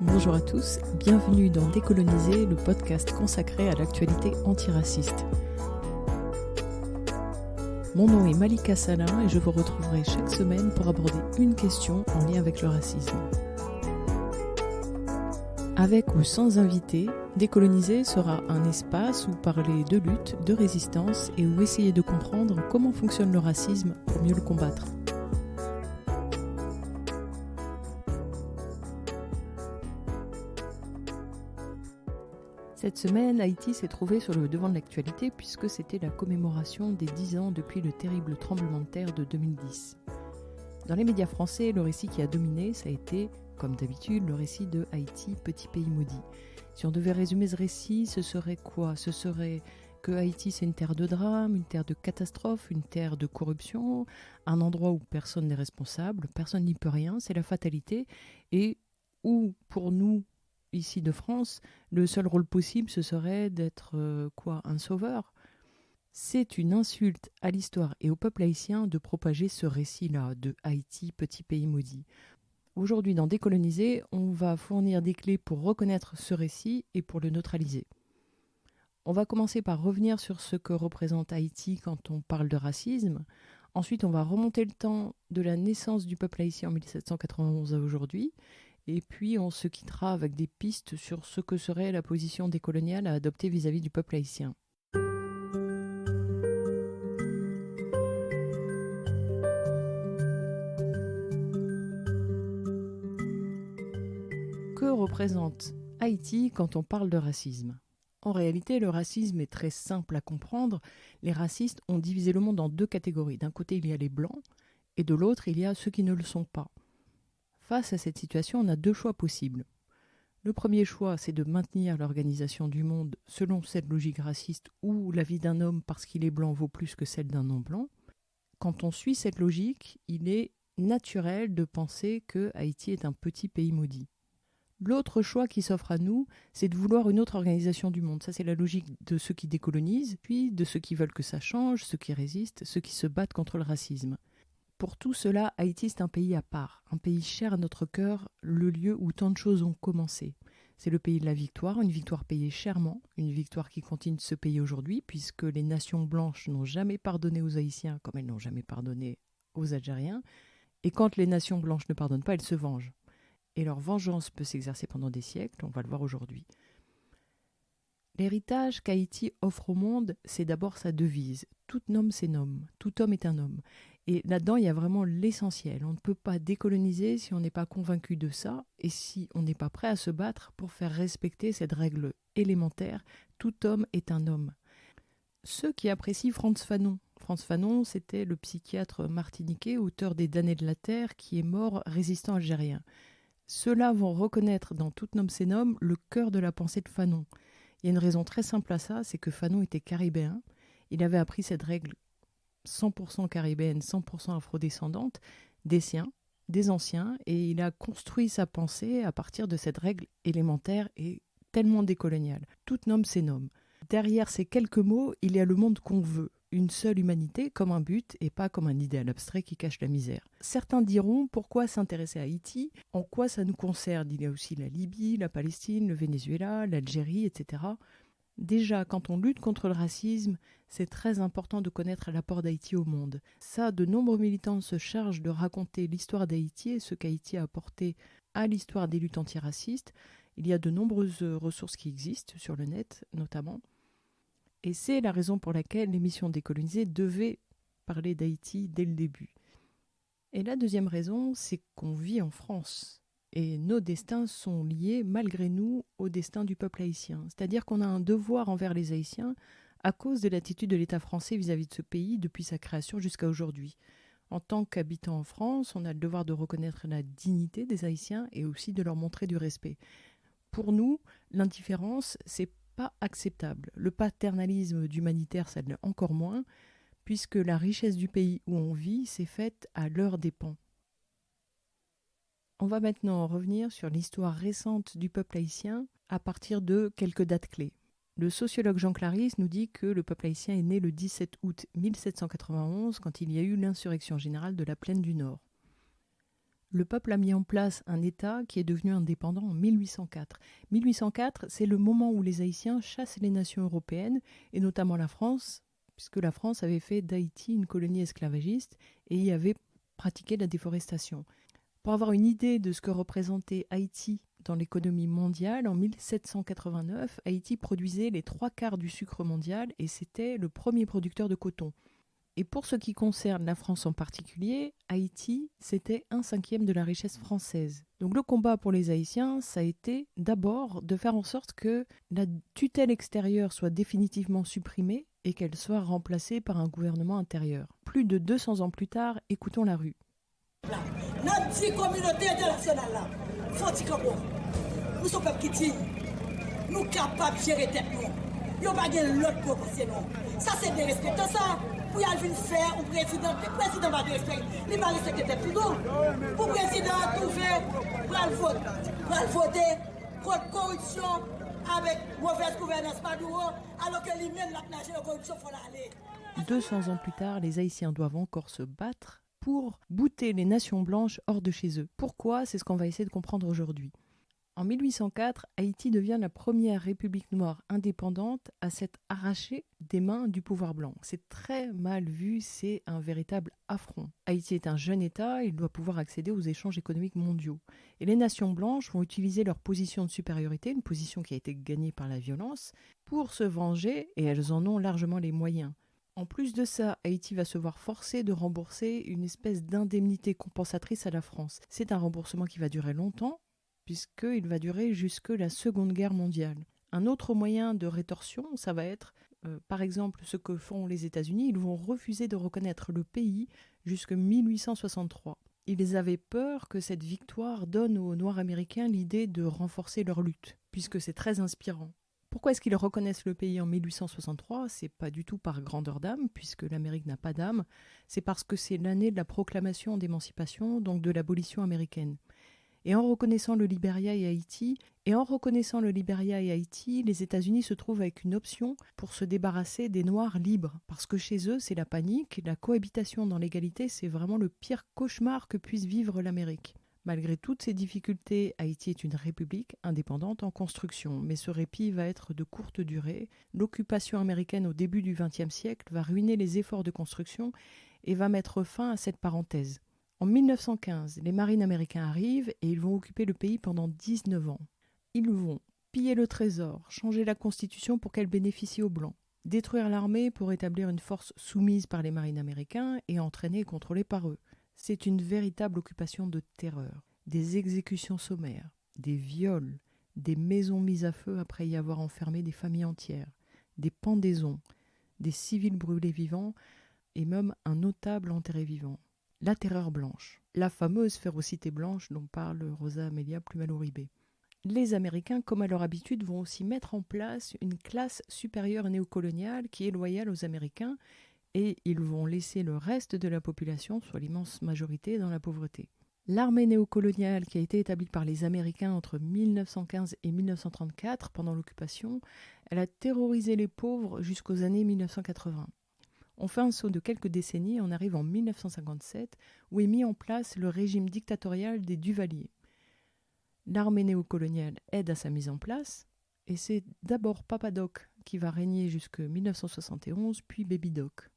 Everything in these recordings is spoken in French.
Bonjour à tous, bienvenue dans Décoloniser, le podcast consacré à l'actualité antiraciste. Mon nom est Malika Salin et je vous retrouverai chaque semaine pour aborder une question en lien avec le racisme. Avec ou sans invité, Décoloniser sera un espace où parler de lutte, de résistance et où essayer de comprendre comment fonctionne le racisme pour mieux le combattre. Cette semaine, Haïti s'est trouvé sur le devant de l'actualité puisque c'était la commémoration des 10 ans depuis le terrible tremblement de terre de 2010. Dans les médias français, le récit qui a dominé, ça a été, comme d'habitude, le récit de Haïti, petit pays maudit. Si on devait résumer ce récit, ce serait quoi ? Ce serait que Haïti, c'est une terre de drame, une terre de catastrophe, une terre de corruption, un endroit où personne n'est responsable, personne n'y peut rien, c'est la fatalité, et où, pour nous, ici de France, le seul rôle possible, ce serait d'être un sauveur. C'est une insulte à l'histoire et au peuple haïtien de propager ce récit-là de Haïti, petit pays maudit. Aujourd'hui, dans Décoloniser, on va fournir des clés pour reconnaître ce récit et pour le neutraliser. On va commencer par revenir sur ce que représente Haïti quand on parle de racisme. Ensuite, on va remonter le temps de la naissance du peuple haïtien en 1791 à aujourd'hui. Et puis on se quittera avec des pistes sur ce que serait la position décoloniale à adopter vis-à-vis du peuple haïtien. Que représente Haïti quand on parle de racisme ? En réalité, le racisme est très simple à comprendre. Les racistes ont divisé le monde en deux catégories. D'un côté, il y a les blancs, et de l'autre, il y a ceux qui ne le sont pas. Face à cette situation, on a deux choix possibles. Le premier choix, c'est de maintenir l'organisation du monde selon cette logique raciste où la vie d'un homme parce qu'il est blanc vaut plus que celle d'un non-blanc. Quand on suit cette logique, il est naturel de penser que Haïti est un petit pays maudit. L'autre choix qui s'offre à nous, c'est de vouloir une autre organisation du monde. Ça, c'est la logique de ceux qui décolonisent, puis de ceux qui veulent que ça change, ceux qui résistent, ceux qui se battent contre le racisme. Pour tout cela, Haïti, c'est un pays à part, un pays cher à notre cœur, le lieu où tant de choses ont commencé. C'est le pays de la victoire, une victoire payée chèrement, une victoire qui continue de se payer aujourd'hui, puisque les nations blanches n'ont jamais pardonné aux Haïtiens comme elles n'ont jamais pardonné aux Algériens. Et quand les nations blanches ne pardonnent pas, elles se vengent. Et leur vengeance peut s'exercer pendant des siècles, on va le voir aujourd'hui. L'héritage qu'Haïti offre au monde, c'est d'abord sa devise. Tout homme, c'est homme. Tout homme est un homme. Et là-dedans, il y a vraiment l'essentiel. On ne peut pas décoloniser si on n'est pas convaincu de ça et si on n'est pas prêt à se battre pour faire respecter cette règle élémentaire. Tout homme est un homme. Ceux qui apprécient Frantz Fanon. Frantz Fanon, c'était le psychiatre martiniquais, auteur des Damnés de la Terre, qui est mort résistant algérien. Ceux-là vont reconnaître dans Tout homme, c'est homme le cœur de la pensée de Fanon. Il y a une raison très simple à ça, c'est que Fanon était caribéen. Il avait appris cette règle 100% caribéenne, 100% afrodescendante, des siens, des anciens, et il a construit sa pensée à partir de cette règle élémentaire et tellement décoloniale. Tout homme, c'est homme. Derrière ces quelques mots, il y a le monde qu'on veut, une seule humanité comme un but et pas comme un idéal abstrait qui cache la misère. Certains diront pourquoi s'intéresser à Haïti, en quoi ça nous concerne. Il y a aussi la Libye, la Palestine, le Venezuela, l'Algérie, etc. Déjà, quand on lutte contre le racisme, c'est très important de connaître l'apport d'Haïti au monde. Ça, de nombreux militants se chargent de raconter l'histoire d'Haïti et ce qu'Haïti a apporté à l'histoire des luttes antiracistes. Il y a de nombreuses ressources qui existent sur le net, notamment. Et c'est la raison pour laquelle l'émission Décolonisée devait parler d'Haïti dès le début. Et la deuxième raison, c'est qu'on vit en France. Et nos destins sont liés, malgré nous, au destin du peuple haïtien. C'est-à-dire qu'on a un devoir envers les Haïtiens à cause de l'attitude de l'État français vis-à-vis de ce pays depuis sa création jusqu'à aujourd'hui. En tant qu'habitants en France, on a le devoir de reconnaître la dignité des Haïtiens et aussi de leur montrer du respect. Pour nous, l'indifférence, c'est pas acceptable. Le paternalisme humanitaire, ça l'est encore moins, puisque la richesse du pays où on vit s'est faite à leurs dépens. On va maintenant revenir sur l'histoire récente du peuple haïtien à partir de quelques dates clés. Le sociologue Jean Clarisse nous dit que le peuple haïtien est né le 17 août 1791 quand il y a eu l'insurrection générale de la Plaine du Nord. Le peuple a mis en place un État qui est devenu indépendant en 1804. 1804, c'est le moment où les Haïtiens chassent les nations européennes, et notamment la France, puisque la France avait fait d'Haïti une colonie esclavagiste et y avait pratiqué la déforestation. Pour avoir une idée de ce que représentait Haïti dans l'économie mondiale, en 1789, Haïti produisait les 3/4 du sucre mondial et c'était le premier producteur de coton. Et pour ce qui concerne la France en particulier, Haïti, c'était 1/5 de la richesse française. Donc le combat pour les Haïtiens, ça a été d'abord de faire en sorte que la tutelle extérieure soit définitivement supprimée et qu'elle soit remplacée par un gouvernement intérieur. Plus de 200 ans plus tard, écoutons la rue. Notre communauté internationale là, faut nous sommes peuple qui dit, nous capables de gérer tête nous. Nous n'avons pas l'autre pour passer nous. Ça c'est de respecter ça. Pour y aller faire un président, le président va respecter, il va respecter tête tout nous. Pour le président trouver, pour voter contre corruption avec mauvaise gouvernance Maduro, alors que lui-même la nage de corruption faut l'aller. 200 ans plus tard, les Haïtiens doivent encore se battre pour bouter les nations blanches hors de chez eux. Pourquoi ? C'est ce qu'on va essayer de comprendre aujourd'hui. En 1804, Haïti devient la première république noire indépendante à s'être arrachée des mains du pouvoir blanc. C'est très mal vu, c'est un véritable affront. Haïti est un jeune État, il doit pouvoir accéder aux échanges économiques mondiaux. Et les nations blanches vont utiliser leur position de supériorité, une position qui a été gagnée par la violence, pour se venger, et elles en ont largement les moyens. En plus de ça, Haïti va se voir forcé de rembourser une espèce d'indemnité compensatrice à la France. C'est un remboursement qui va durer longtemps, puisqu'il va durer jusque la Seconde Guerre mondiale. Un autre moyen de rétorsion, ça va être, par exemple, ce que font les États-Unis. Ils vont refuser de reconnaître le pays jusqu'en 1863. Ils avaient peur que cette victoire donne aux Noirs américains l'idée de renforcer leur lutte, puisque c'est très inspirant. Pourquoi est-ce qu'ils reconnaissent le pays en 1863 ? C'est pas du tout par grandeur d'âme, puisque l'Amérique n'a pas d'âme. C'est parce que c'est l'année de la proclamation d'émancipation, donc de l'abolition américaine. Et en reconnaissant le Libéria et Haïti, les États-Unis se trouvent avec une option pour se débarrasser des Noirs libres. Parce que chez eux, c'est la panique, la cohabitation dans l'égalité, c'est vraiment le pire cauchemar que puisse vivre l'Amérique. Malgré toutes ces difficultés, Haïti est une république indépendante en construction, mais ce répit va être de courte durée. L'occupation américaine au début du XXe siècle va ruiner les efforts de construction et va mettre fin à cette parenthèse. En 1915, les marines américains arrivent et ils vont occuper le pays pendant 19 ans. Ils vont piller le trésor, changer la constitution pour qu'elle bénéficie aux Blancs, détruire l'armée pour établir une force soumise par les marines américains et entraînée et contrôlée par eux. C'est une véritable occupation de terreur. Des exécutions sommaires, des viols, des maisons mises à feu après y avoir enfermé des familles entières, des pendaisons, des civils brûlés vivants et même un notable enterré vivant. La terreur blanche, la fameuse férocité blanche dont parle Rosa Amelia Plumalo-Uribe. Les Américains, comme à leur habitude, vont aussi mettre en place une classe supérieure néocoloniale qui est loyale aux Américains et ils vont laisser le reste de la population, soit l'immense majorité, dans la pauvreté. L'armée néocoloniale qui a été établie par les Américains entre 1915 et 1934 pendant l'occupation, elle a terrorisé les pauvres jusqu'aux années 1980. On fait un saut de quelques décennies et on arrive en 1957 où est mis en place le régime dictatorial des Duvalier. L'armée néocoloniale aide à sa mise en place et c'est d'abord Papa Doc qui va régner jusqu'en 1971 puis Baby Doc.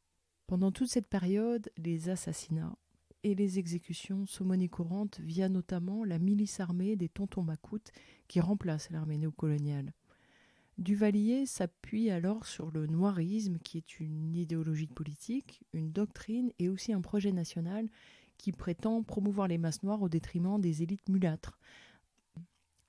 Pendant toute cette période, les assassinats et les exécutions sont monnaie courante via notamment la milice armée des Tontons Macoutes qui remplace l'armée néocoloniale. Duvalier s'appuie alors sur le noirisme qui est une idéologie politique, une doctrine et aussi un projet national qui prétend promouvoir les masses noires au détriment des élites mulâtres.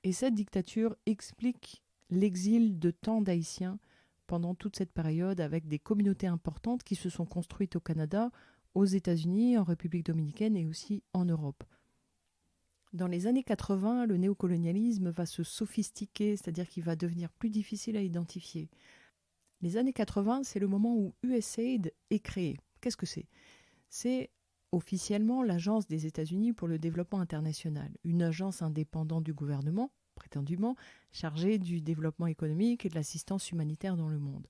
Et cette dictature explique l'exil de tant d'Haïtiens pendant toute cette période avec des communautés importantes qui se sont construites au Canada, aux États-Unis, en République dominicaine et aussi en Europe. Dans les années 80, le néocolonialisme va se sophistiquer, c'est-à-dire qu'il va devenir plus difficile à identifier. Les années 80, c'est le moment où USAID est créé. Qu'est-ce que c'est ? C'est officiellement l'Agence des États-Unis pour le développement international, une agence indépendante du gouvernement, prétendument, chargée du développement économique et de l'assistance humanitaire dans le monde.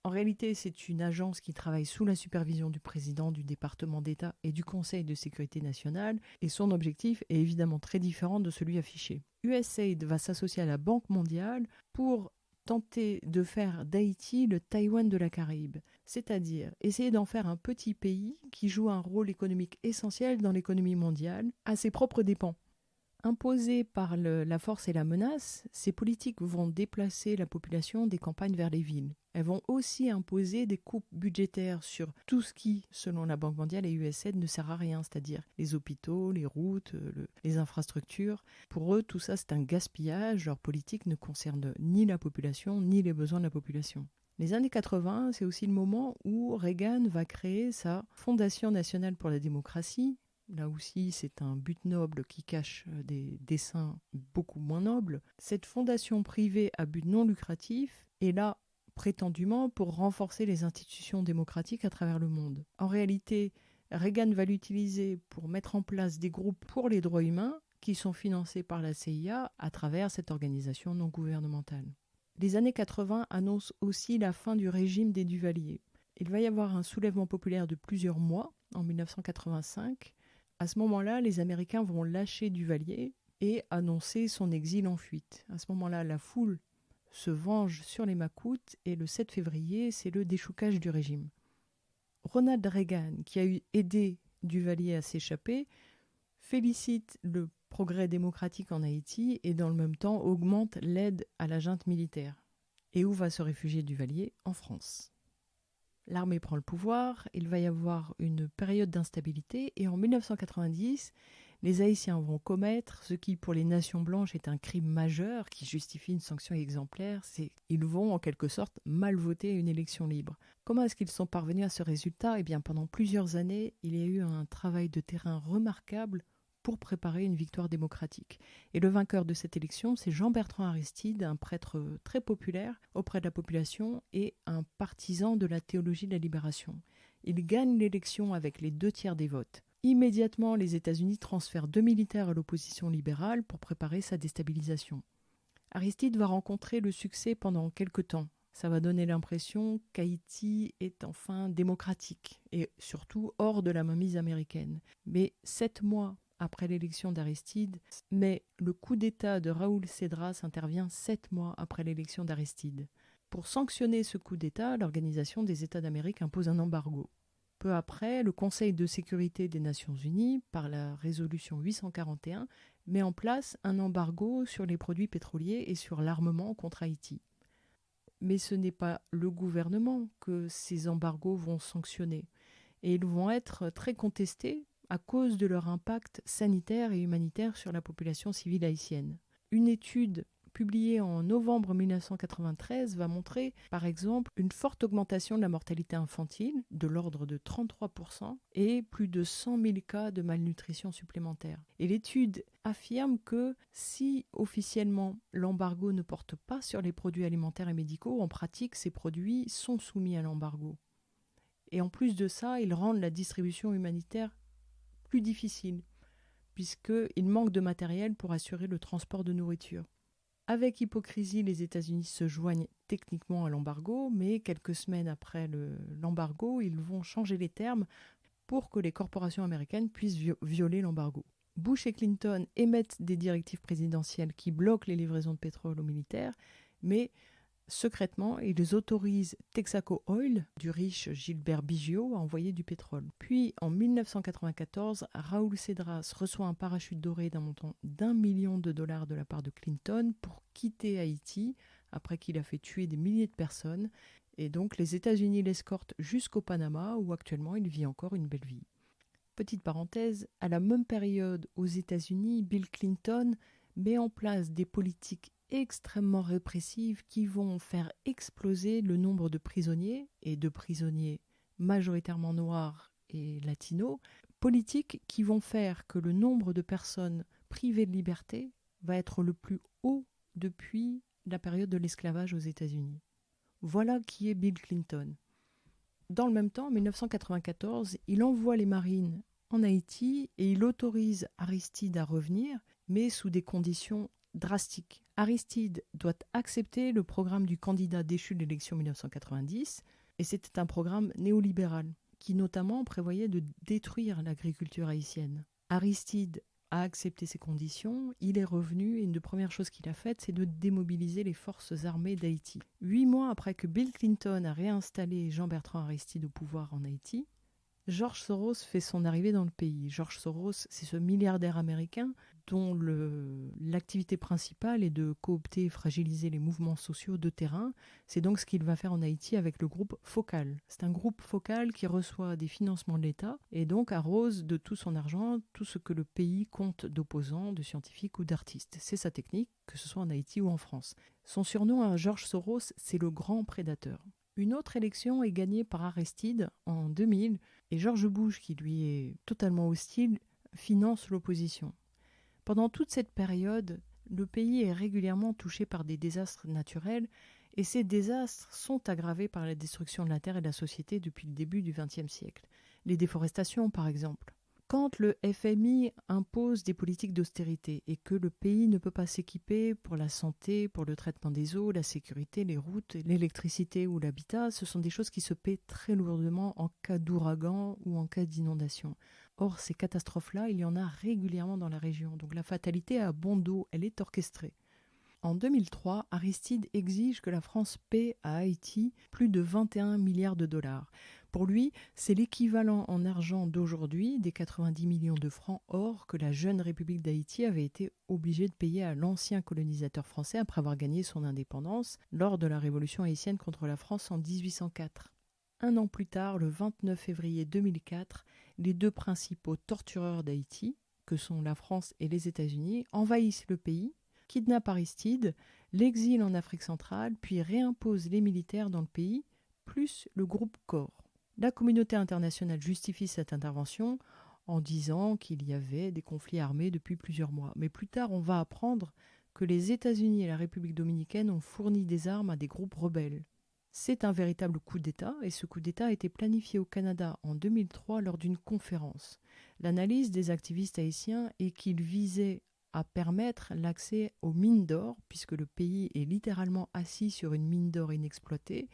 En réalité, c'est une agence qui travaille sous la supervision du président du département d'État et du Conseil de sécurité nationale, et son objectif est évidemment très différent de celui affiché. USAID va s'associer à la Banque mondiale pour tenter de faire d'Haïti le Taïwan de la Caraïbe, c'est-à-dire essayer d'en faire un petit pays qui joue un rôle économique essentiel dans l'économie mondiale à ses propres dépens. Imposées par la force et la menace, ces politiques vont déplacer la population des campagnes vers les villes. Elles vont aussi imposer des coupes budgétaires sur tout ce qui, selon la Banque mondiale et USAID, ne sert à rien, c'est-à-dire les hôpitaux, les routes, les infrastructures. Pour eux, tout ça, c'est un gaspillage. Leur politique ne concerne ni la population, ni les besoins de la population. Les années 80, c'est aussi le moment où Reagan va créer sa Fondation nationale pour la démocratie. Là aussi, c'est un but noble qui cache des desseins beaucoup moins nobles. Cette fondation privée à but non lucratif est là prétendument pour renforcer les institutions démocratiques à travers le monde. En réalité, Reagan va l'utiliser pour mettre en place des groupes pour les droits humains qui sont financés par la CIA à travers cette organisation non gouvernementale. Les années 80 annoncent aussi la fin du régime des Duvalier. Il va y avoir un soulèvement populaire de plusieurs mois en 1985. À ce moment-là, les Américains vont lâcher Duvalier et annoncer son exil en fuite. À ce moment-là, la foule se venge sur les Macoutes et le 7 février, c'est le déchoucage du régime. Ronald Reagan, qui a aidé Duvalier à s'échapper, félicite le progrès démocratique en Haïti et dans le même temps augmente l'aide à la junte militaire. Et où va se réfugier Duvalier ? En France. L'armée prend le pouvoir, il va y avoir une période d'instabilité et en 1990, les Haïtiens vont commettre ce qui pour les nations blanches est un crime majeur qui justifie une sanction exemplaire, c'est qu'ils vont en quelque sorte mal voter une élection libre. Comment est-ce qu'ils sont parvenus à ce résultat ? Eh bien pendant plusieurs années, il y a eu un travail de terrain remarquable pour préparer une victoire démocratique. Et le vainqueur de cette élection, c'est Jean-Bertrand Aristide, un prêtre très populaire auprès de la population et un partisan de la théologie de la libération. Il gagne l'élection avec les 2/3 des votes. Immédiatement, les États-Unis transfèrent 2 militaires à l'opposition libérale pour préparer sa déstabilisation. Aristide va rencontrer le succès pendant quelque temps. Ça va donner l'impression qu'Haïti est enfin démocratique et surtout hors de la mainmise américaine. Mais 7 mois après l'élection d'Aristide, mais le coup d'État de Raoul Cedras intervient 7 mois après l'élection d'Aristide. Pour sanctionner ce coup d'État, l'Organisation des États d'Amérique impose un embargo. Peu après, le Conseil de sécurité des Nations Unies, par la résolution 841, met en place un embargo sur les produits pétroliers et sur l'armement contre Haïti. Mais ce n'est pas le gouvernement que ces embargos vont sanctionner. Et ils vont être très contestés à cause de leur impact sanitaire et humanitaire sur la population civile haïtienne. Une étude publiée en novembre 1993 va montrer, par exemple, une forte augmentation de la mortalité infantile, de l'ordre de 33%, et plus de 100 000 cas de malnutrition supplémentaire. Et l'étude affirme que si officiellement l'embargo ne porte pas sur les produits alimentaires et médicaux, en pratique, ces produits sont soumis à l'embargo. Et en plus de ça, ils rendent la distribution humanitaire plus difficile, puisqu'il manque de matériel pour assurer le transport de nourriture. Avec hypocrisie, les États-Unis se joignent techniquement à l'embargo, mais quelques semaines après l'embargo, ils vont changer les termes pour que les corporations américaines puissent violer l'embargo. Bush et Clinton émettent des directives présidentielles qui bloquent les livraisons de pétrole aux militaires, mais secrètement, ils autorisent Texaco Oil, du riche Gilbert Biggio, à envoyer du pétrole. Puis, en 1994, Raoul Cedras reçoit un parachute doré d'un montant d'$1 million de la part de Clinton pour quitter Haïti, après qu'il a fait tuer des milliers de personnes. Et donc, les États-Unis l'escortent jusqu'au Panama, où actuellement il vit encore une belle vie. Petite parenthèse, à la même période, aux États-Unis, Bill Clinton met en place des politiques extrêmement répressives qui vont faire exploser le nombre de prisonniers, et de prisonniers majoritairement noirs et latinos, politiques qui vont faire que le nombre de personnes privées de liberté va être le plus haut depuis la période de l'esclavage aux États-Unis. Voilà qui est Bill Clinton. Dans le même temps, en 1994, il envoie les marines en Haïti et il autorise Aristide à revenir, mais sous des conditions drastiques. Aristide doit accepter le programme du candidat déchu de l'élection 1990, et c'était un programme néolibéral qui notamment prévoyait de détruire l'agriculture haïtienne. Aristide a accepté ces conditions, il est revenu et une des premières choses qu'il a faites, c'est de démobiliser les forces armées d'Haïti. 8 mois après que Bill Clinton a réinstallé Jean-Bertrand Aristide au pouvoir en Haïti, George Soros fait son arrivée dans le pays. George Soros, c'est ce milliardaire américain dont l'activité principale est de coopter et fragiliser les mouvements sociaux de terrain. C'est donc ce qu'il va faire en Haïti avec le groupe Focal. C'est un groupe Focal qui reçoit des financements de l'État et donc arrose de tout son argent tout ce que le pays compte d'opposants, de scientifiques ou d'artistes. C'est sa technique, que ce soit en Haïti ou en France. Son surnom à George Soros, c'est le grand prédateur. Une autre élection est gagnée par Aristide en 2000 et George Bush, qui lui est totalement hostile, finance l'opposition. Pendant toute cette période, le pays est régulièrement touché par des désastres naturels et ces désastres sont aggravés par la destruction de la terre et de la société depuis le début du XXe siècle. Les déforestations, par exemple. Quand le FMI impose des politiques d'austérité et que le pays ne peut pas s'équiper pour la santé, pour le traitement des eaux, la sécurité, les routes, l'électricité ou l'habitat, ce sont des choses qui se paient très lourdement en cas d'ouragan ou en cas d'inondation. Or, ces catastrophes-là, il y en a régulièrement dans la région. Donc la fatalité à bon dos, elle est orchestrée. En 2003, Aristide exige que la France paie à Haïti plus de 21 milliards de dollars. Pour lui, c'est l'équivalent en argent d'aujourd'hui des 90 millions de francs or que la jeune République d'Haïti avait été obligée de payer à l'ancien colonisateur français après avoir gagné son indépendance lors de la révolution haïtienne contre la France en 1804. Un an plus tard, le 29 février 2004, les deux principaux tortureurs d'Haïti, que sont la France et les États-Unis, envahissent le pays, kidnappent Aristide, l'exilent en Afrique centrale, puis réimposent les militaires dans le pays, plus le groupe Corps. La communauté internationale justifie cette intervention en disant qu'il y avait des conflits armés depuis plusieurs mois. Mais plus tard, on va apprendre que les États-Unis et la République dominicaine ont fourni des armes à des groupes rebelles. C'est un véritable coup d'État, et ce coup d'État a été planifié au Canada en 2003 lors d'une conférence. L'analyse des activistes haïtiens est qu'il visait à permettre l'accès aux mines d'or, puisque le pays est littéralement assis sur une mine d'or inexploitée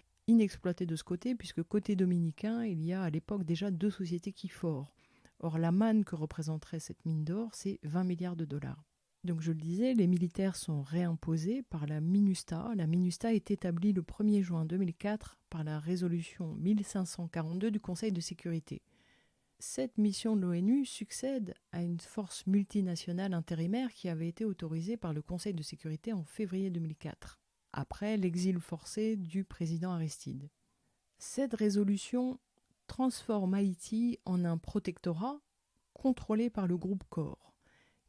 de ce côté, puisque côté dominicain, il y a à l'époque déjà 2 sociétés qui forent. Or, la manne que représenterait cette mine d'or, c'est 20 milliards de dollars. Donc je le disais, les militaires sont réimposés par la MINUSTAH. La MINUSTAH est établie le 1er juin 2004 par la résolution 1542 du Conseil de sécurité. Cette mission de l'ONU succède à une force multinationale intérimaire qui avait été autorisée par le Conseil de sécurité en février 2004, après l'exil forcé du président Aristide. Cette résolution transforme Haïti en un protectorat contrôlé par le groupe Corps.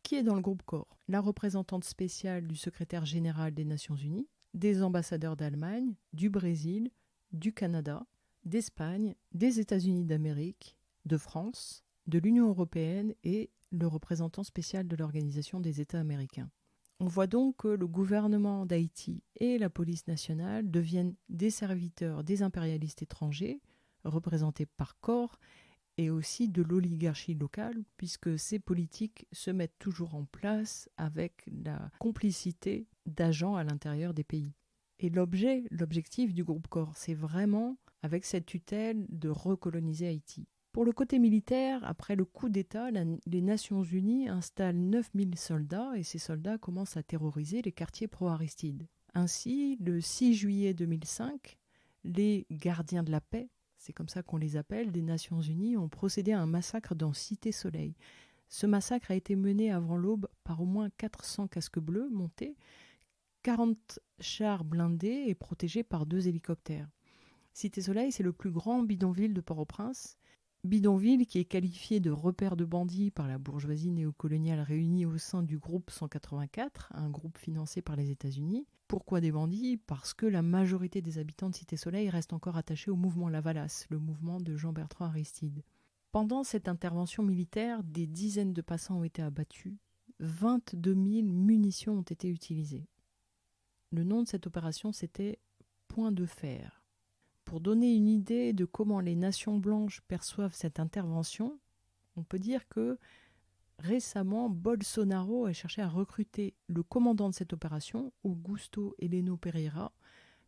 Qui est dans le groupe Corps ? La représentante spéciale du secrétaire général des Nations Unies, des ambassadeurs d'Allemagne, du Brésil, du Canada, d'Espagne, des États-Unis d'Amérique, de France, de l'Union européenne et le représentant spécial de l'Organisation des États américains. On voit donc que le gouvernement d'Haïti et la police nationale deviennent des serviteurs des impérialistes étrangers, représentés par Corps, et aussi de l'oligarchie locale, puisque ces politiques se mettent toujours en place avec la complicité d'agents à l'intérieur des pays. Et l'objectif du groupe Corps, c'est vraiment, avec cette tutelle, de recoloniser Haïti. Pour le côté militaire, après le coup d'État, les Nations Unies installent 9000 soldats et ces soldats commencent à terroriser les quartiers pro-Aristide. Ainsi, le 6 juillet 2005, les gardiens de la paix, c'est comme ça qu'on les appelle, des Nations Unies, ont procédé à un massacre dans Cité Soleil. Ce massacre a été mené avant l'aube par au moins 400 casques bleus montés, 40 chars blindés et protégés par 2 hélicoptères. Cité Soleil, c'est le plus grand bidonville de Port-au-Prince. Bidonville qui est qualifié de repère de bandits par la bourgeoisie néocoloniale réunie au sein du groupe 184, un groupe financé par les États-Unis. Pourquoi des bandits ? Parce que la majorité des habitants de Cité Soleil restent encore attachés au mouvement Lavalas, le mouvement de Jean-Bertrand Aristide. Pendant cette intervention militaire, des dizaines de passants ont été abattus, 22 000 munitions ont été utilisées. Le nom de cette opération, c'était Point de fer. Pour donner une idée de comment les nations blanches perçoivent cette intervention, on peut dire que Récemment, Bolsonaro a cherché à recruter le commandant de cette opération, Augusto Heleno Pereira,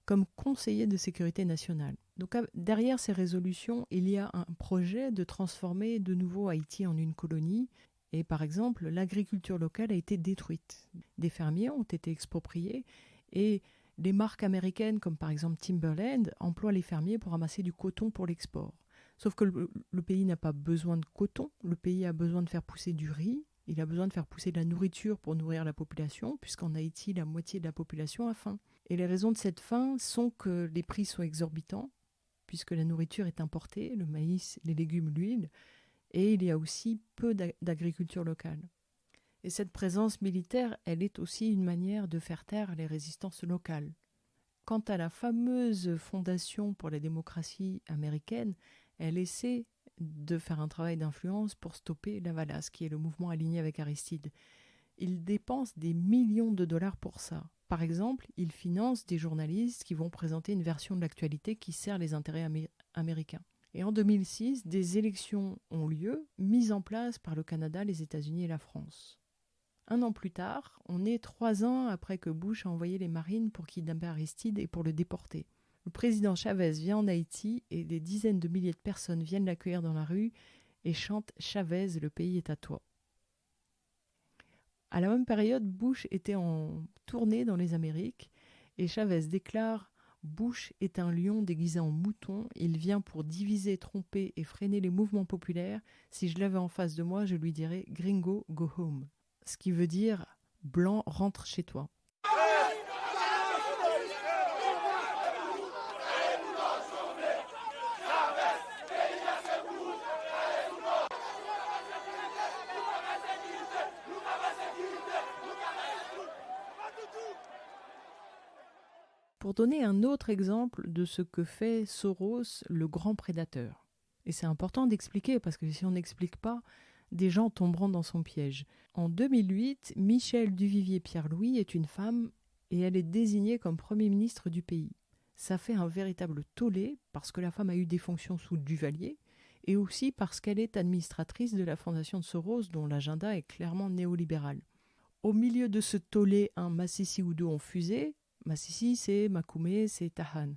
comme conseiller de sécurité nationale. Donc derrière ces résolutions, il y a un projet de transformer de nouveau Haïti en une colonie. Et par exemple, l'agriculture locale a été détruite. Des fermiers ont été expropriés et les marques américaines, comme par exemple Timberland, emploient les fermiers pour ramasser du coton pour l'export. Sauf que le pays n'a pas besoin de coton, le pays a besoin de faire pousser du riz, il a besoin de faire pousser de la nourriture pour nourrir la population, puisqu'en Haïti, la moitié de la population a faim. Et les raisons de cette faim sont que les prix sont exorbitants, puisque la nourriture est importée, le maïs, les légumes, l'huile, et il y a aussi peu d'agriculture locale. Et cette présence militaire, elle est aussi une manière de faire taire les résistances locales. Quant à la fameuse Fondation pour la démocratie américaine, elle essaie de faire un travail d'influence pour stopper Lavalas, qui est le mouvement aligné avec Aristide. Il dépense des millions de dollars pour ça. Par exemple, il finance des journalistes qui vont présenter une version de l'actualité qui sert les intérêts américains. Et en 2006, des élections ont lieu, mises en place par le Canada, les États-Unis et la France. Un an plus tard, on est 3 ans après que Bush a envoyé les Marines pour kidnapper Aristide et pour le déporter. Le président Chavez vient en Haïti et des dizaines de milliers de personnes viennent l'accueillir dans la rue et chantent « Chavez, le pays est à toi ». À la même période, Bush était en tournée dans les Amériques et Chavez déclare « Bush est un lion déguisé en mouton, il vient pour diviser, tromper et freiner les mouvements populaires. Si je l'avais en face de moi, je lui dirais « Gringo, go home », ce qui veut dire « Blanc, rentre chez toi ». Pour donner un autre exemple de ce que fait Soros, le grand prédateur. Et c'est important d'expliquer, parce que si on n'explique pas, des gens tomberont dans son piège. En 2008, Michèle Duvivier-Pierre-Louis est une femme et elle est désignée comme Premier ministre du pays. Ça fait un véritable tollé, parce que la femme a eu des fonctions sous Duvalier, et aussi parce qu'elle est administratrice de la fondation de Soros, dont l'agenda est clairement néolibéral. Au milieu de ce tollé, un Massissi ou deux ont fusé. Massissi, c'est Makoumé, c'est Tahan.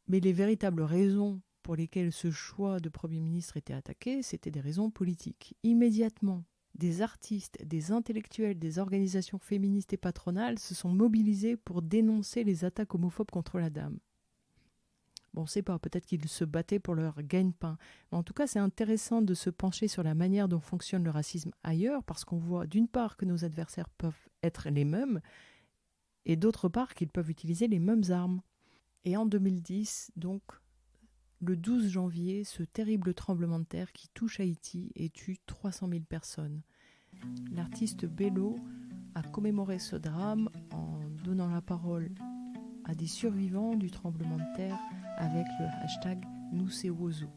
Mais les véritables raisons pour lesquelles ce choix de Premier ministre était attaqué, c'était des raisons politiques. Immédiatement, des artistes, des intellectuels, des organisations féministes et patronales se sont mobilisés pour dénoncer les attaques homophobes contre la dame. Bon, on ne sait pas, peut-être qu'ils se battaient pour leur gagne-pain. Mais en tout cas, c'est intéressant de se pencher sur la manière dont fonctionne le racisme ailleurs, parce qu'on voit d'une part que nos adversaires peuvent être les mêmes, et d'autre part qu'ils peuvent utiliser les mêmes armes. Et en 2010, donc, le 12 janvier, ce terrible tremblement de terre qui touche Haïti et tue 300 000 personnes. L'artiste Bello a commémoré ce drame en donnant la parole à des survivants du tremblement de terre avec le hashtag #NouSeWozo.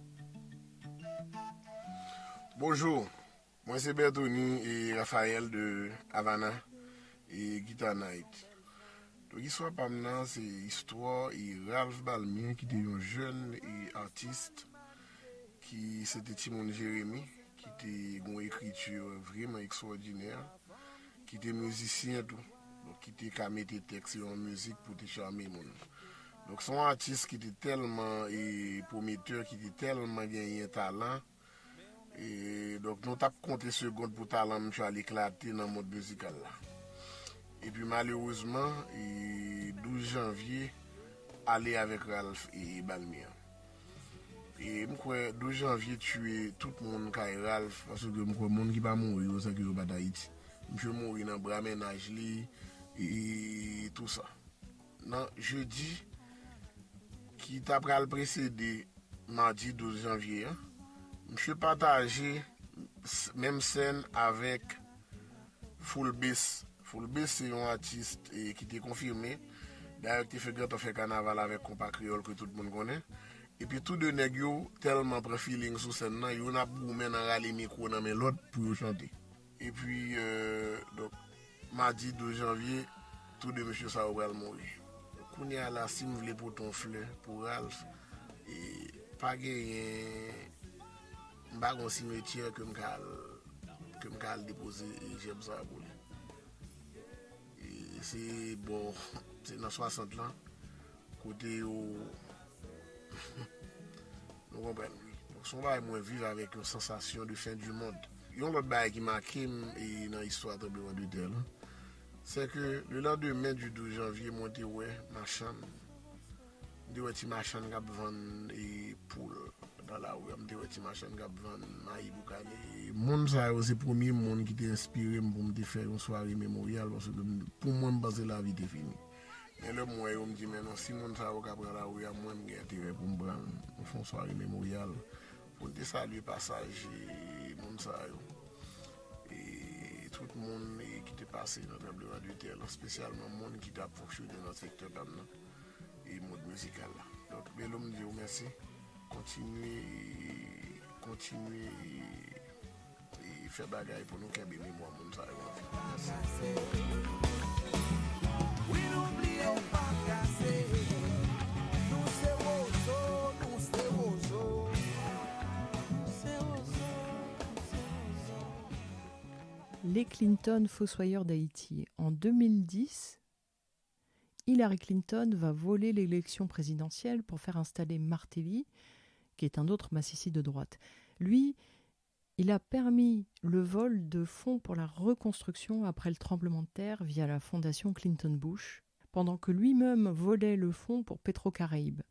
Bonjour, moi c'est Bertoni et Raphaël de Havana et Guitar Night. Donc l'histoire par maintenant c'est l'histoire et Ralph Balmien qui était un jeune et artiste qui c'était Timon Jérémy qui était une écriture vraiment extraordinaire, qui était musicien tout, donc qui était qu'à mettre des textes en musique pour te charmer monde. Donc son artiste qui était tellement prometteur, qui était tellement gagné un talent. Et donc nous avons compté secondes pour talent monsieur à l'éclater dans le monde musical là. Et puis malheureusement, le 12 janvier, aller avec Ralph et Balmien. Et moi, 12 janvier, tuer tout le monde qui est Ralph, parce que le monde qui va mourir, c'est que je vais d'Haïti. Je vais mourir dans le bras ménage et tout ça. Non, jeudi, qui t'a pris le précédé, mardi 12 janvier, je partagé même scène avec Full Bass. Full Bass, c'est un artiste qui était confirmé. D'ailleurs, il fait carnaval avec compas créole que tout le monde connaît. Et puis, tous deux nègres, tellement prend feeling sur scène, ils ont pour maintenant râler micro dans l'autre pour chanter. Et puis, donc, mardi 12 janvier, tous deux monsieur ça va mourir. Quand il y a la si vous voulez pour ton fleur, pour Ralph, et pas gagner, pas un cimetière comme que je vais déposer et j'aime ça pour lui. Et c'est bon, c'est dans 60 ans, côté où nous comprenons. Donc, son bail, moi, vivre avec une sensation de fin du monde. Il y a un autre bail qui marque dans l'histoire de tremblement de terre. C'est que le lendemain du 12 janvier, moi, je ouais, ma chambre. Je suis marchand qui vend des poules dans la rue. Je suis marchand qui vend maïs boucané. Le monde, c'est le premier monde qui t'a inspiré pour me faire une soirée mémoriale. Parce que pour moi, je pense que la vie est finie. Et le moi, je me dis, mais non, si mon ça va prendre la rue, moi, j'ai intérêt pour me prendre une soirée mémoriale. Pour te saluer le passage et mon ça. Et tout le monde qui est passé dans le tremblement de terre, spécialement le monde qui a fonctionné dans le secteur maintenant. Et mode musical là. Donc, mais l'homme dit merci. Continuez et faire bagaille pour nous qui avons mémoire mon ça. Merci. Les Clinton fossoyeurs d'Haïti. En 2010, Hillary Clinton va voler l'élection présidentielle pour faire installer Martelly, qui est un autre massicide de droite. Lui, il a permis le vol de fonds pour la reconstruction après le tremblement de terre via la fondation Clinton Bush, pendant que lui-même volait le fonds pour Petro-Caraïbes.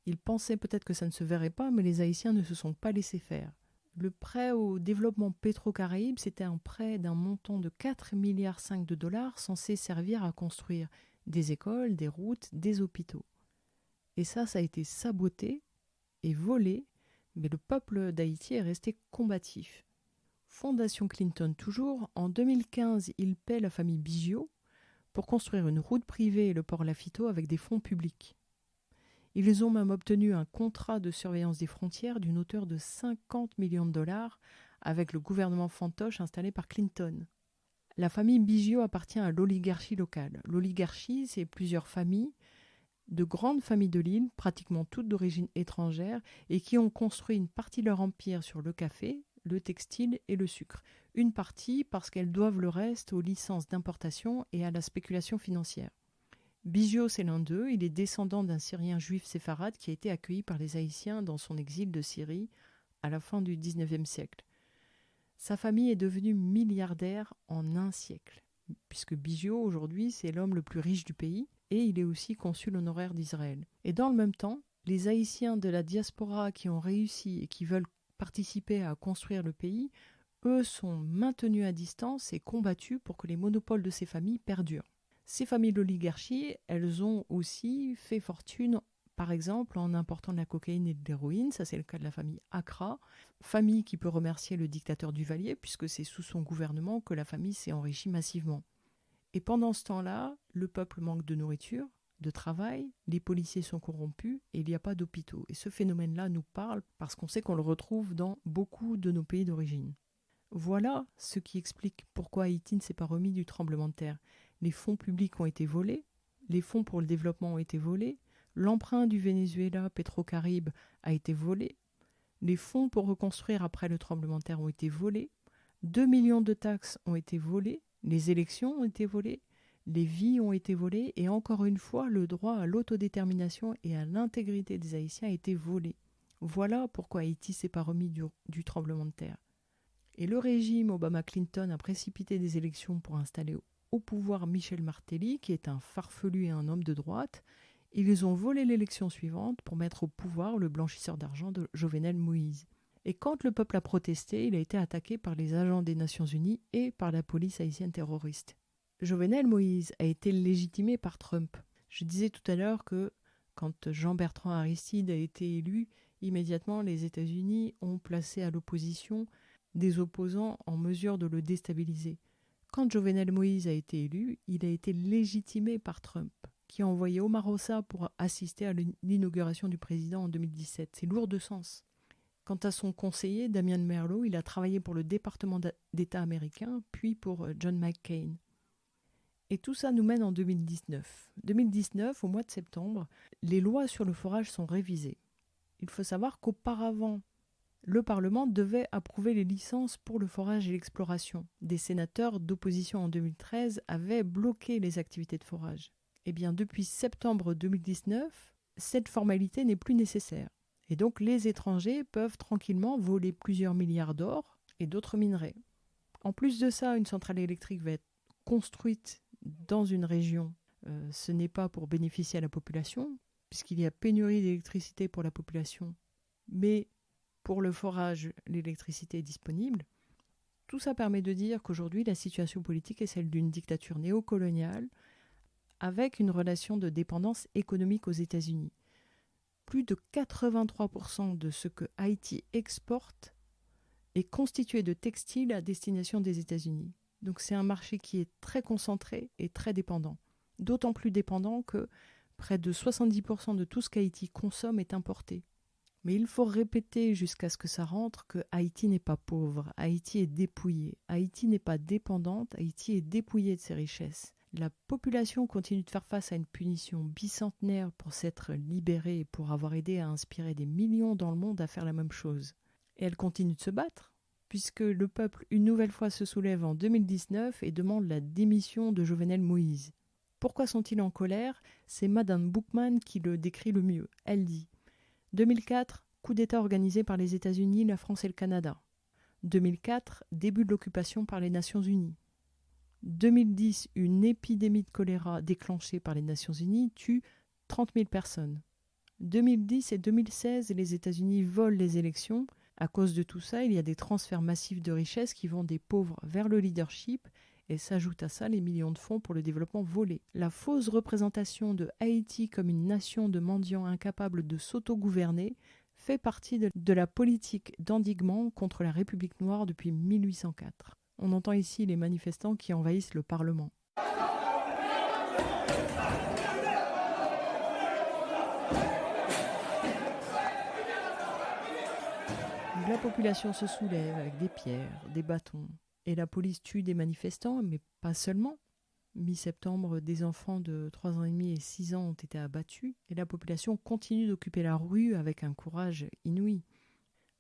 Il pensait peut-être que ça ne se verrait pas, mais les Haïtiens ne se sont pas laissés faire. Le prêt au développement Petro-Caraïbes, c'était un prêt d'un montant de 4,5 milliards de dollars censé servir à construire des écoles, des routes, des hôpitaux. Et ça a été saboté et volé, mais le peuple d'Haïti est resté combatif. Fondation Clinton toujours, en 2015, il paie la famille Biggio pour construire une route privée et le port Lafito avec des fonds publics. Ils ont même obtenu un contrat de surveillance des frontières d'une hauteur de 50 millions de dollars avec le gouvernement fantoche installé par Clinton. La famille Biggio appartient à l'oligarchie locale. L'oligarchie, c'est plusieurs familles, de grandes familles de l'île, pratiquement toutes d'origine étrangère, et qui ont construit une partie de leur empire sur le café, le textile et le sucre. Une partie parce qu'elles doivent le reste aux licences d'importation et à la spéculation financière. Biggio, c'est l'un d'eux. Il est descendant d'un Syrien juif séfarade qui a été accueilli par les Haïtiens dans son exil de Syrie à la fin du XIXe siècle. Sa famille est devenue milliardaire en un siècle, puisque Biggio, aujourd'hui, c'est l'homme le plus riche du pays et il est aussi consul honoraire d'Israël. Et dans le même temps, les Haïtiens de la diaspora qui ont réussi et qui veulent participer à construire le pays, eux sont maintenus à distance et combattus pour que les monopoles de ces familles perdurent. Ces familles d'oligarchie, elles ont aussi fait fortune, par exemple, en important de la cocaïne et de l'héroïne. Ça, c'est le cas de la famille Accra. Famille qui peut remercier le dictateur Duvalier, puisque c'est sous son gouvernement que la famille s'est enrichie massivement. Et pendant ce temps-là, le peuple manque de nourriture, de travail, les policiers sont corrompus et il n'y a pas d'hôpitaux. Et ce phénomène-là nous parle parce qu'on sait qu'on le retrouve dans beaucoup de nos pays d'origine. Voilà ce qui explique pourquoi Haïti ne s'est pas remis du tremblement de terre. Les fonds publics ont été volés, les fonds pour le développement ont été volés, l'emprunt du Venezuela, Petro-Caraïbes, a été volé, les fonds pour reconstruire après le tremblement de terre ont été volés, 2 millions de taxes ont été volées, les élections ont été volées, les vies ont été volées et encore une fois, le droit à l'autodétermination et à l'intégrité des Haïtiens a été volé. Voilà pourquoi Haïti ne s'est pas remis du tremblement de terre. Et le régime Obama-Clinton a précipité des élections pour installer au pouvoir Michel Martelly, qui est un farfelu et un homme de droite. Ils ont volé l'élection suivante pour mettre au pouvoir le blanchisseur d'argent de Jovenel Moïse. Et quand le peuple a protesté, il a été attaqué par les agents des Nations Unies et par la police haïtienne terroriste. Jovenel Moïse a été légitimé par Trump. Je disais tout à l'heure que quand Jean-Bertrand Aristide a été élu, immédiatement les États-Unis ont placé à l'opposition des opposants en mesure de le déstabiliser. Quand Jovenel Moïse a été élu, il a été légitimé par Trump, qui a envoyé Omarosa pour assister à l'inauguration du président en 2017. C'est lourd de sens. Quant à son conseiller, Damian Merlo, il a travaillé pour le département d'État américain, puis pour John McCain. Et tout ça nous mène en 2019. 2019, au mois de septembre, les lois sur le forage sont révisées. Il faut savoir qu'auparavant, le Parlement devait approuver les licences pour le forage et l'exploration. Des sénateurs d'opposition en 2013 avaient bloqué les activités de forage. Eh bien, depuis septembre 2019, cette formalité n'est plus nécessaire. Et donc, les étrangers peuvent tranquillement voler plusieurs milliards d'or et d'autres minerais. En plus de ça, une centrale électrique va être construite dans une région. Ce n'est pas pour bénéficier à la population, puisqu'il y a pénurie d'électricité pour la population, mais pour le forage, l'électricité est disponible. Tout ça permet de dire qu'aujourd'hui, la situation politique est celle d'une dictature néocoloniale avec une relation de dépendance économique aux États-Unis. Plus de 83% de ce que Haïti exporte est constitué de textiles à destination des États-Unis. Donc c'est un marché qui est très concentré et très dépendant. D'autant plus dépendant que près de 70% de tout ce qu'Haïti consomme est importé. Mais il faut répéter jusqu'à ce que ça rentre que Haïti n'est pas pauvre, Haïti est dépouillée, Haïti n'est pas dépendante, Haïti est dépouillée de ses richesses. La population continue de faire face à une punition bicentenaire pour s'être libérée et pour avoir aidé à inspirer des millions dans le monde à faire la même chose. Et elle continue de se battre, puisque le peuple une nouvelle fois se soulève en 2019 et demande la démission de Jovenel Moïse. Pourquoi sont-ils en colère ? C'est Madame Boukman qui le décrit le mieux. Elle dit 2004, coup d'État organisé par les États-Unis, la France et le Canada. 2004, début de l'occupation par les Nations Unies. 2010, une épidémie de choléra déclenchée par les Nations Unies tue 30 000 personnes. 2010 et 2016, les États-Unis volent les élections. À cause de tout ça, il y a des transferts massifs de richesses qui vont des pauvres vers le leadership et s'ajoutent à ça les millions de fonds pour le développement volés. La fausse représentation de Haïti comme une nation de mendiants incapables de s'autogouverner fait partie de la politique d'endiguement contre la République noire depuis 1804. On entend ici les manifestants qui envahissent le Parlement. La population se soulève avec des pierres, des bâtons. Et la police tue des manifestants, mais pas seulement. Mi-septembre, des enfants de 3 ans et demi et 6 ans ont été abattus, et la population continue d'occuper la rue avec un courage inouï.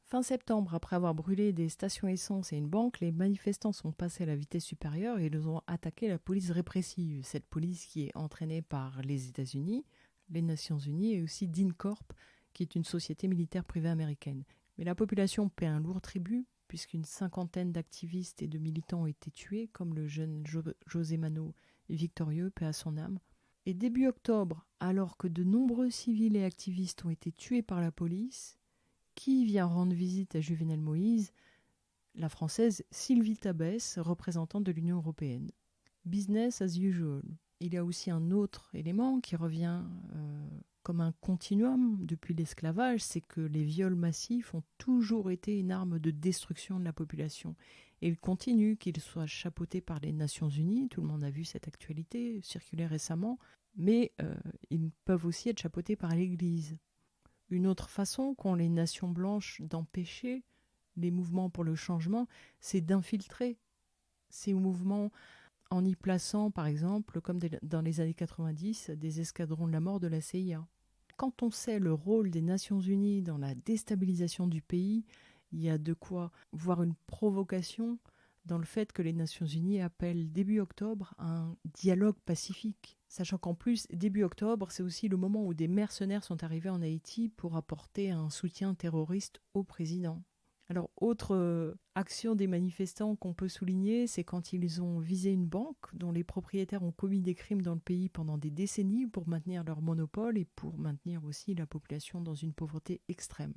Fin septembre, après avoir brûlé des stations essence et une banque, les manifestants sont passés à la vitesse supérieure et ils ont attaqué la police répressive, cette police qui est entraînée par les États-Unis, les Nations Unies et aussi DynCorp, qui est une société militaire privée américaine. Mais la population paie un lourd tribut, puisqu'une 50aine d'activistes et de militants ont été tués, comme le jeune José Mano victorieux, paix à son âme. Et début octobre, alors que de nombreux civils et activistes ont été tués par la police, qui vient rendre visite à Jovenel Moïse ? La Française Sylvie Tabès, représentante de l'Union européenne. Business as usual. Il y a aussi un autre élément qui revient comme un continuum depuis l'esclavage, c'est que les viols massifs ont toujours été une arme de destruction de la population. Et ils continuent, qu'ils soient chapeautés par les Nations Unies, tout le monde a vu cette actualité circuler récemment, mais ils peuvent aussi être chapeautés par l'Église. Une autre façon qu'ont les nations blanches d'empêcher les mouvements pour le changement, c'est d'infiltrer ces mouvements en y plaçant, par exemple, comme dans les années 90, des escadrons de la mort de la CIA. Quand on sait le rôle des Nations Unies dans la déstabilisation du pays, il y a de quoi voir une provocation dans le fait que les Nations Unies appellent début octobre un dialogue pacifique. Sachant qu'en plus, début octobre, c'est aussi le moment où des mercenaires sont arrivés en Haïti pour apporter un soutien terroriste au président. Alors, autre action des manifestants qu'on peut souligner, c'est quand ils ont visé une banque dont les propriétaires ont commis des crimes dans le pays pendant des décennies pour maintenir leur monopole et pour maintenir aussi la population dans une pauvreté extrême.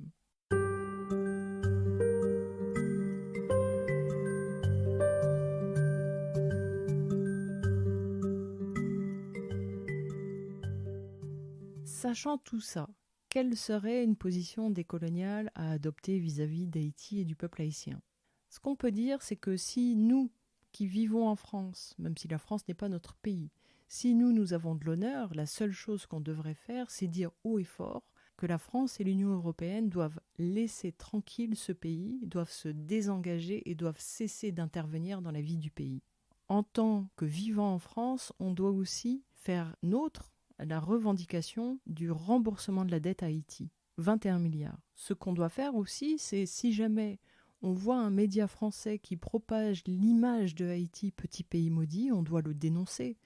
Sachant tout ça, quelle serait une position décoloniale à adopter vis-à-vis d'Haïti et du peuple haïtien ? Ce qu'on peut dire, c'est que si nous, qui vivons en France, même si la France n'est pas notre pays, si nous avons de l'honneur, la seule chose qu'on devrait faire, c'est dire haut et fort que la France et l'Union européenne doivent laisser tranquille ce pays, doivent se désengager et doivent cesser d'intervenir dans la vie du pays. En tant que vivant en France, on doit aussi faire nôtre la revendication du remboursement de la dette à Haïti. 21 milliards. Ce qu'on doit faire aussi, c'est si jamais on voit un média français qui propage l'image de Haïti, petit pays maudit, on doit le dénoncer.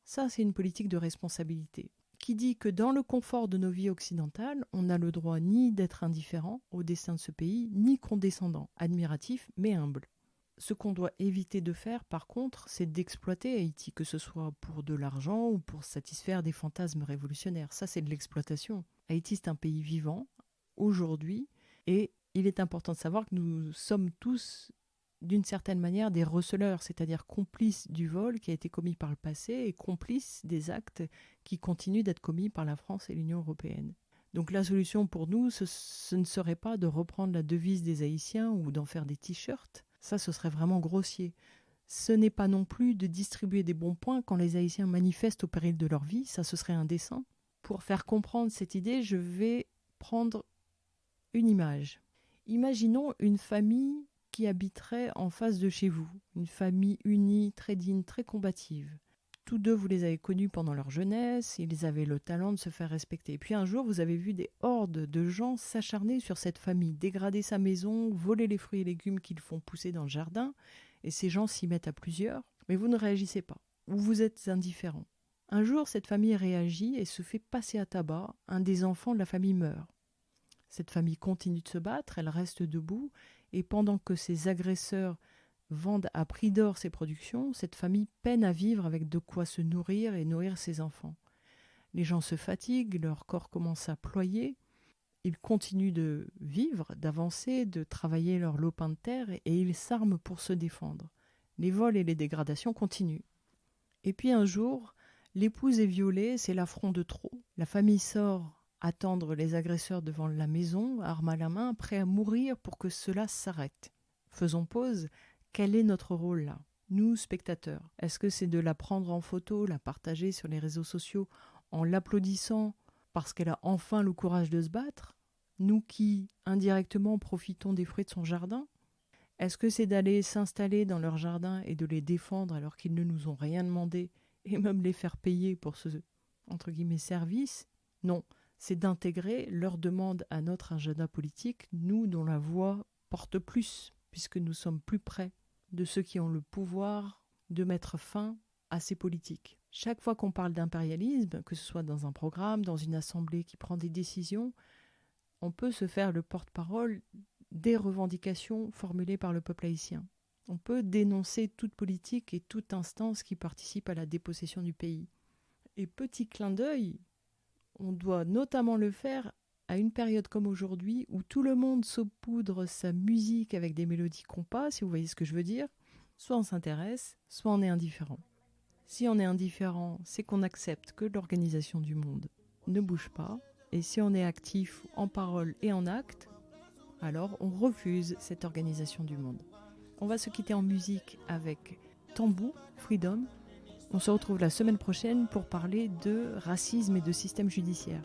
Ça, c'est une politique de responsabilité qui dit que dans le confort de nos vies occidentales, on n'a le droit ni d'être indifférent au destin de ce pays, ni condescendant, admiratif, mais humble. Ce qu'on doit éviter de faire, par contre, c'est d'exploiter Haïti, que ce soit pour de l'argent ou pour satisfaire des fantasmes révolutionnaires. Ça, c'est de l'exploitation. Haïti, c'est un pays vivant, aujourd'hui, et il est important de savoir que nous sommes tous, d'une certaine manière, des receleurs, c'est-à-dire complices du vol qui a été commis par le passé et complices des actes qui continuent d'être commis par la France et l'Union européenne. Donc la solution pour nous, ce ne serait pas de reprendre la devise des Haïtiens ou d'en faire des t-shirts. Ça, ce serait vraiment grossier. Ce n'est pas non plus de distribuer des bons points quand les Haïtiens manifestent au péril de leur vie. Ça, ce serait indécent. Pour faire comprendre cette idée, je vais prendre une image. Imaginons une famille qui habiterait en face de chez vous. Une famille unie, très digne, très combative. Tous deux, vous les avez connus pendant leur jeunesse, ils avaient le talent de se faire respecter. Et puis un jour, vous avez vu des hordes de gens s'acharner sur cette famille, dégrader sa maison, voler les fruits et légumes qu'ils font pousser dans le jardin, et ces gens s'y mettent à plusieurs, mais vous ne réagissez pas, ou vous êtes indifférent. Un jour, cette famille réagit et se fait passer à tabac, un des enfants de la famille meurt. Cette famille continue de se battre, elle reste debout, et pendant que ses agresseurs vendent à prix d'or ses productions, cette famille peine à vivre avec de quoi se nourrir et nourrir ses enfants. Les gens se fatiguent, leur corps commence à ployer, ils continuent de vivre, d'avancer, de travailler leur lopin de terre et ils s'arment pour se défendre. Les vols et les dégradations continuent. Et puis un jour, l'épouse est violée, c'est l'affront de trop. La famille sort attendre les agresseurs devant la maison, arme à la main, prêt à mourir pour que cela s'arrête. Faisons pause. Quel est notre rôle là, nous, spectateurs? Est-ce que c'est de la prendre en photo, la partager sur les réseaux sociaux en l'applaudissant parce qu'elle a enfin le courage de se battre? Nous qui, indirectement, profitons des fruits de son jardin? Est-ce que c'est d'aller s'installer dans leur jardin et de les défendre alors qu'ils ne nous ont rien demandé et même les faire payer pour ce, entre guillemets, service? Non, c'est d'intégrer leurs demandes à notre agenda politique, nous dont la voix porte plus, puisque nous sommes plus près de ceux qui ont le pouvoir de mettre fin à ces politiques. Chaque fois qu'on parle d'impérialisme, que ce soit dans un programme, dans une assemblée qui prend des décisions, on peut se faire le porte-parole des revendications formulées par le peuple haïtien. On peut dénoncer toute politique et toute instance qui participe à la dépossession du pays. Et petit clin d'œil, on doit notamment le faire à une période comme aujourd'hui où tout le monde saupoudre sa musique avec des mélodies compas, si vous voyez ce que je veux dire, soit on s'intéresse, soit on est indifférent. Si on est indifférent, c'est qu'on accepte que l'organisation du monde ne bouge pas, et si on est actif en parole et en acte, alors on refuse cette organisation du monde. On va se quitter en musique avec Tambou, Freedom. On se retrouve la semaine prochaine pour parler de racisme et de système judiciaire.